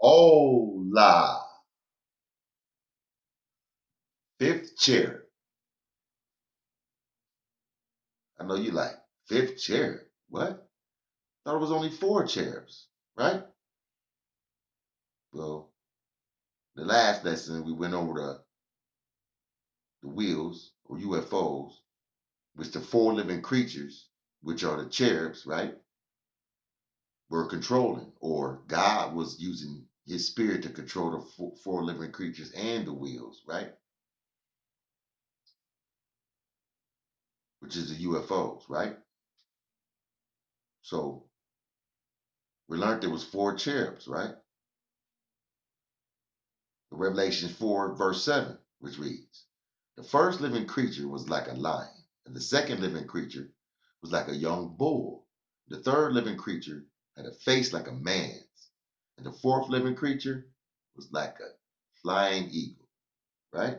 Hola. Fifth cherub. I know you like fifth cherub. What? Thought it was only four cherubs, right? Well, the last lesson we went over the wheels or UFOs, which the four living creatures, which are the cherubs, right, were controlling, or God was using his spirit to control the four living creatures and the wheels, right? Which is the UFOs, right? So we learned there was four cherubs, right? Revelation 4, verse 7, which reads, the first living creature was like a lion, and the second living creature was like a young bull. The third living creature had a face like a man's, and the fourth living creature was like a flying eagle, right?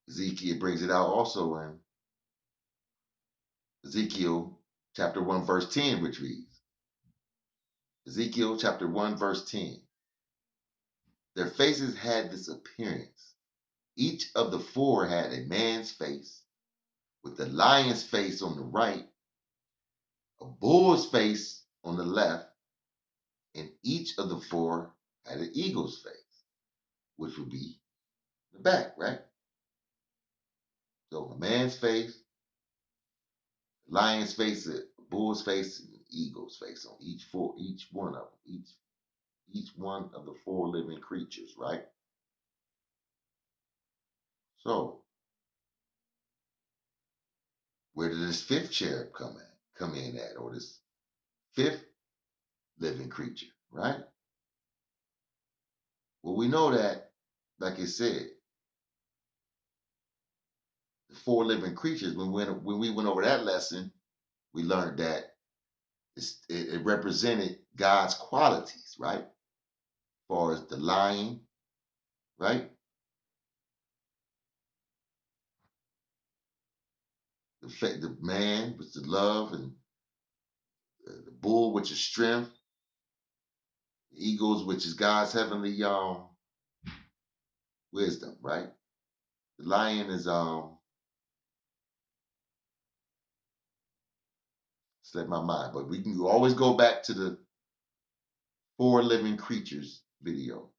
Ezekiel brings it out also in Ezekiel chapter 1, verse 10, which reads, Ezekiel chapter 1, verse 10, their faces had this appearance. Each of the four had a man's face, with the lion's face on the right, a bull's face on the left, and each of the four had an eagle's face, which would be the back, right? So a man's face, lion's face, a bull's face, and an eagle's face on each one of them, each one of the four living creatures, right? So where did this fifth cherub come in at, or this fifth living creature, right? Well, we know that, like it said, the four living creatures. When we went over that lesson, we learned that it represented God's qualities, right? As far as the lion, right? The man, which is love, and the bull, which is strength, the eagles, which is God's heavenly wisdom, right? The lion is slipped my mind, but we can always go back to the four living creatures video.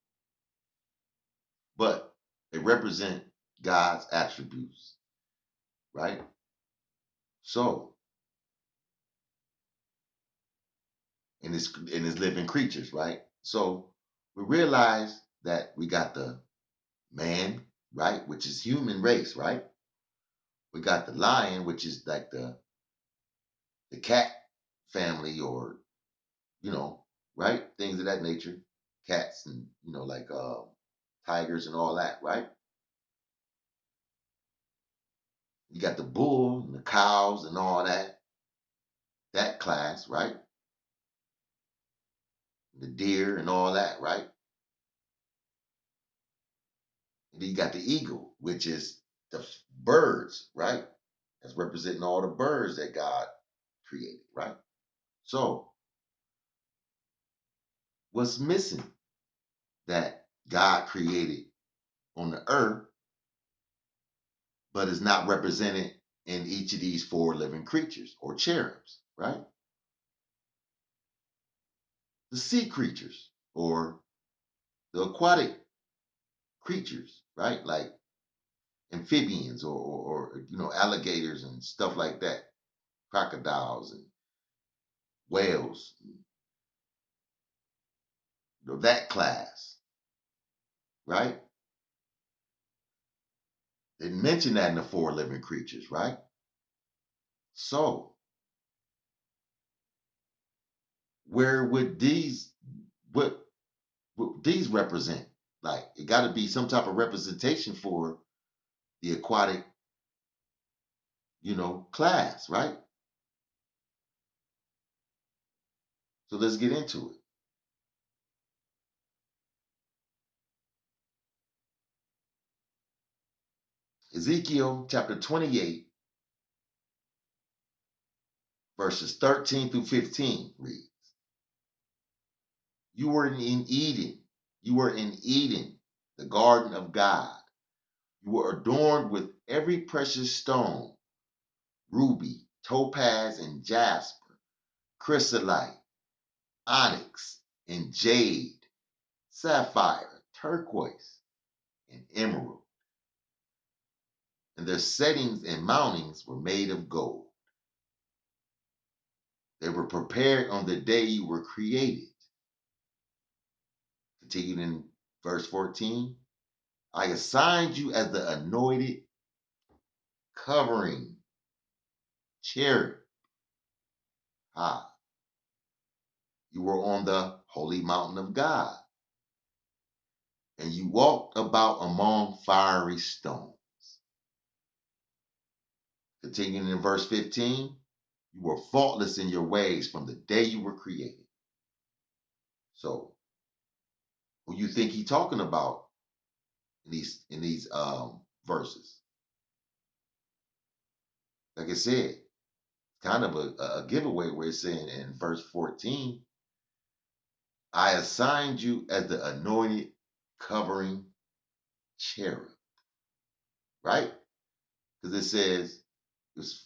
But it represents God's attributes, right? So in his living creatures, right? So we realize that we got the man, right, which is human race, right? We got the lion, which is like the cat family, or you know, right, things of that nature, cats and like tigers and all that, right? You got the bull and the cows and all that class, right? The deer and all that, right? And then you got the eagle, which is the birds, right? That's representing all the birds that God created, right? So what's missing that God created on the earth, but is not represented in each of these four living creatures or cherubs, right? The sea creatures or the aquatic creatures, right? Like amphibians or alligators and stuff like that, crocodiles and whales, that class, right? They mention that in the four living creatures, right? So where would what these represent? Like it got to be some type of representation for the aquatic, class, right? So let's get into it. Ezekiel chapter 28, verses 13 through 15 read, You were in Eden. You were in Eden, the garden of God. You were adorned with every precious stone, ruby, topaz, and jasper, chrysolite, onyx, and jade, sapphire, turquoise, and emerald. And their settings and mountings were made of gold. They were prepared on the day you were created. Continuing in verse 14, I assigned you as the anointed covering cherub. Ah, you were on the holy mountain of God, and you walked about among fiery stones. Continuing in verse 15, you were faultless in your ways from the day you were created. So, who you think he's talking about in these verses? Like I said, kind of a giveaway where it's saying in verse 14, I assigned you as the anointed covering cherub, right? Because it says,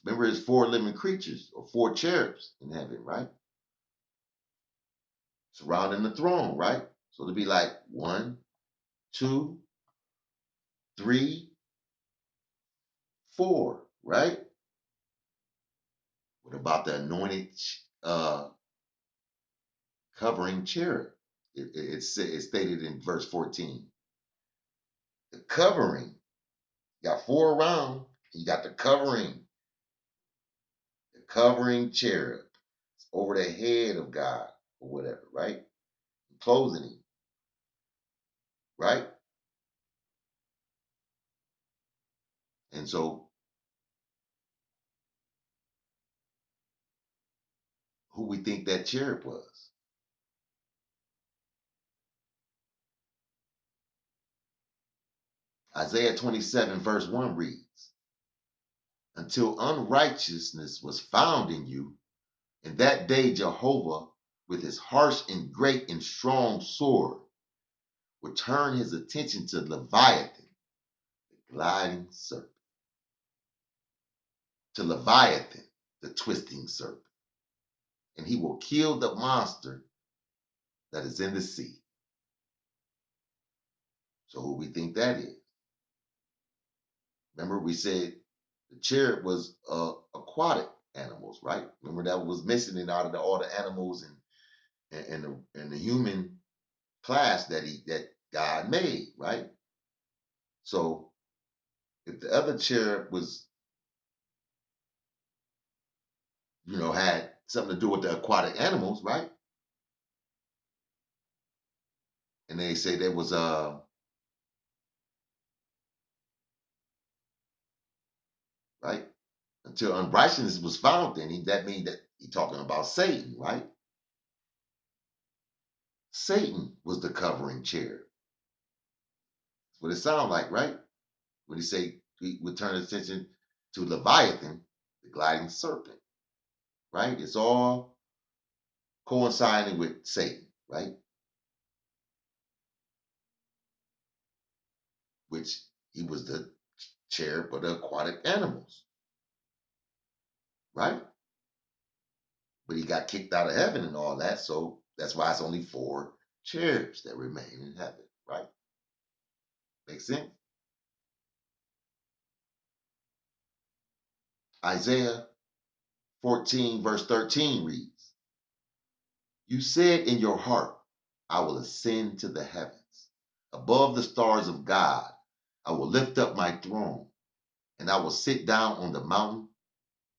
remember, it's four living creatures or four cherubs in heaven, right? Surrounding the throne, right? So it'd be like 1, 2, 3, 4, right? What about the anointed covering cherub? It's stated in verse 14. The covering, you got four around, you got the covering cherub. It's over the head of God or whatever, right? Clothing him, right? And so, who we think that cherub was? Isaiah 27, verse 1 reads, until unrighteousness was found in you, in that day Jehovah, with his harsh and great and strong sword, would turn his attention to Leviathan, the gliding serpent, to Leviathan, the twisting serpent, and he will kill the monster that is in the sea. So who we think that is? Remember we said the cherub was aquatic animals, right? Remember that was missing in out of all the animals and the human class that God made, right? So if the other cherub was, had something to do with the aquatic animals, right? And they say there was right until unrighteousness was found in him. That means that he's talking about Satan, right? Satan was the covering cherub. That's what it sounds like, right? When he say he would turn attention to Leviathan, the gliding serpent, right? It's all coinciding with Satan, right? Which he was the cherub of the aquatic animals, right? But he got kicked out of heaven and all that, so that's why it's only four cherubs that remain in heaven, right? Make sense? Isaiah 14, verse 13 reads, you said in your heart, I will ascend to the heavens. Above the stars of God, I will lift up my throne, and I will sit down on the mountain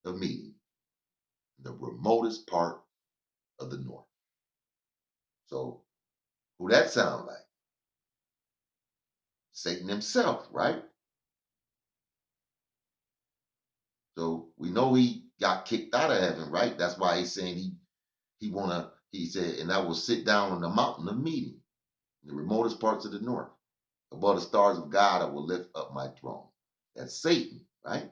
of meeting, the remotest part of the north. So, who that sound like? Satan himself, right? So we know he got kicked out of heaven, right? That's why he's saying he said, and I will sit down on the mountain of meeting, in the remotest parts of the north. Above the stars of God, I will lift up my throne. That's Satan, right?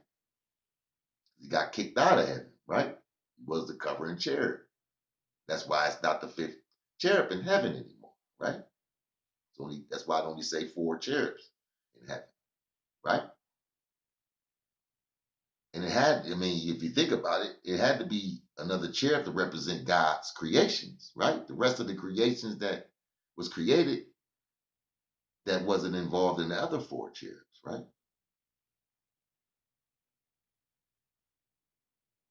He got kicked out of heaven, right? He was the covering cherub. That's why it's not the fifth cherub in heaven anymore, right? That's why I only say four cherubs in heaven, right? And it had, I mean, if you think about it, it had to be another cherub to represent God's creations, right? The rest of the creations that was created that wasn't involved in the other four cherubs, right?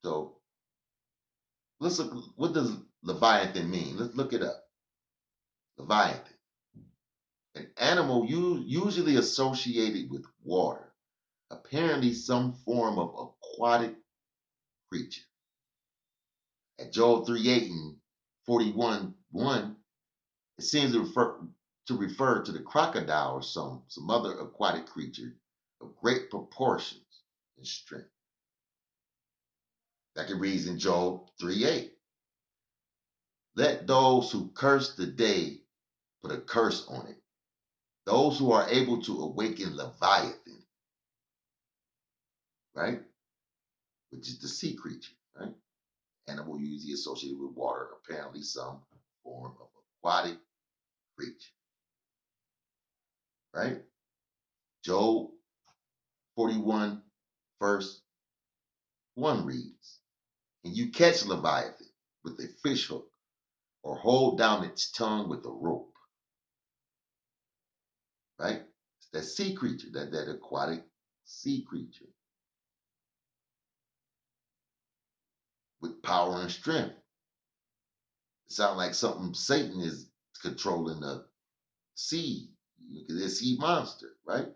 So let's look. What does Leviathan mean? Let's look it up. Leviathan, an animal usually associated with water, apparently some form of aquatic creature. At Joel 3:8 and 41:1, it seems to refer to the crocodile or some other aquatic creature of great proportions and strength. Like it reads in Joel 3:8. Let those who curse the day put a curse on it. Those who are able to awaken Leviathan, right? Which is the sea creature, right? Animal usually associated with water, apparently some form of aquatic creature, right? Job 41, verse 1 reads, and you catch Leviathan with a fish hook or hold down its tongue with a rope, right? It's that sea creature, that aquatic sea creature with power and strength. It sounds like something Satan is controlling the sea, the sea monster, right?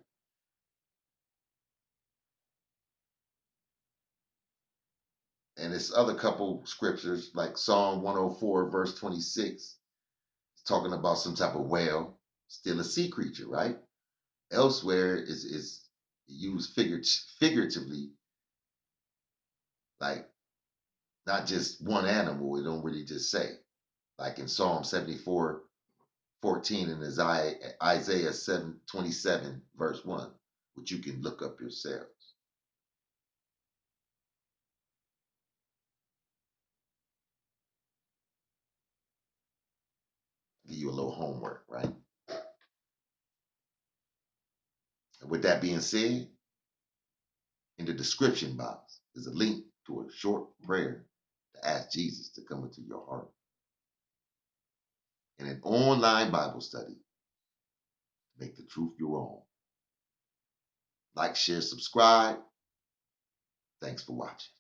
And it's other couple scriptures like Psalm 104, verse 26, talking about some type of whale, still a sea creature, right? Elsewhere is used figuratively, like not just one animal. It don't really just say. Like in Psalm 74:14 and Isaiah 7:27, verse 1, which you can look up yourselves. Give you a little homework, right? And with that being said, in the description box is a link to a short prayer to ask Jesus to come into your heart and an online Bible study to make the truth your own. Like, share, subscribe. Thanks for watching.